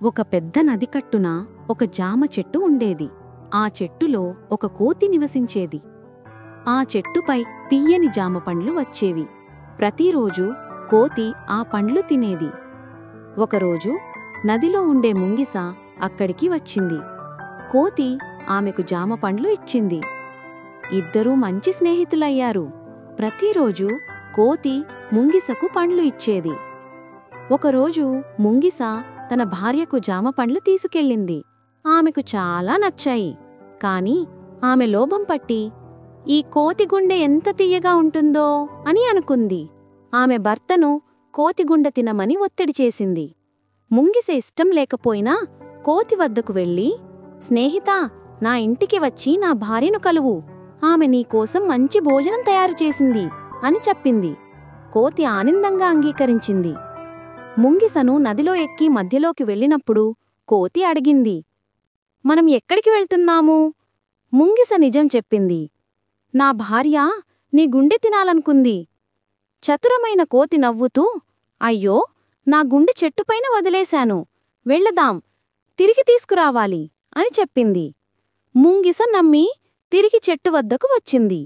ఒక పెద్ద నదికట్టున ఒక జామ చెట్టు ఉండేది. ఆ చెట్టులో ఒక కోతి నివసించేది. ఆ చెట్టుపై తియ్యని జామ పండ్లు వచ్చేవి. ప్రతిరోజూ కోతి ఆ పండ్లు తినేది. ఒకరోజు నదిలో ఉండే ముంగిస అక్కడికి వచ్చింది. కోతి ఆమెకు జామ పండ్లు ఇచ్చింది. ఇద్దరూ మంచి స్నేహితులయ్యారు. ప్రతిరోజూ కోతి ముంగిసకు పండ్లు ఇచ్చేది. ఒకరోజు ముంగిస తన భార్యకు జామ పండ్లు తీసుకెళ్ళింది. ఆమెకు చాలా నచ్చాయి. కాని ఆమె లోభం పట్టి ఈ కోతి గుండె ఎంత తియ్యగా ఉంటుందో అని అనుకుంది. ఆమె భర్తను కోతిగుండె తినమని ఒత్తిడి చేసింది. ముంగిస ఇష్టం లేకపోయినా కోతి వద్దకు వెళ్ళి, స్నేహితా, నా ఇంటికి వచ్చి నా భార్యను కలువు. ఆమె నీకోసం మంచి భోజనం తయారు చేసింది అని చెప్పింది. కోతి ఆనందంగా అంగీకరించింది. ముంగిసను నదిలో ఎక్కి మధ్యలోకి వెళ్ళినప్పుడు కోతి అడిగింది, మనం ఎక్కడికి వెళ్తున్నాము? ముంగిస నిజం చెప్పింది. నా భార్య నీ గుండె తినాలనుకుంది. చతురమైన కోతి నవ్వుతూ, అయ్యో, నా గుండె చెట్టుపైన వదిలేశాను, వెళ్ళదాం, తిరిగి తీసుకురావాలి అని చెప్పింది. ముంగిస నమ్మి తిరిగి చెట్టు వద్దకు వచ్చింది.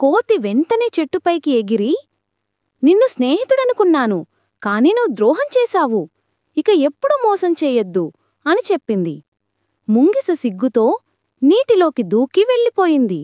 కోతి వెంటనే చెట్టుపైకి ఎగిరి, నిన్ను స్నేహితుడనుకున్నాను, కాని నువ్వు ద్రోహం చేశావు. ఇక ఎప్పుడు మోసం చేయొద్దు అని చెప్పింది. ముంగిస సిగ్గుతో నీటిలోకి దూకి వెళ్ళిపోయింది.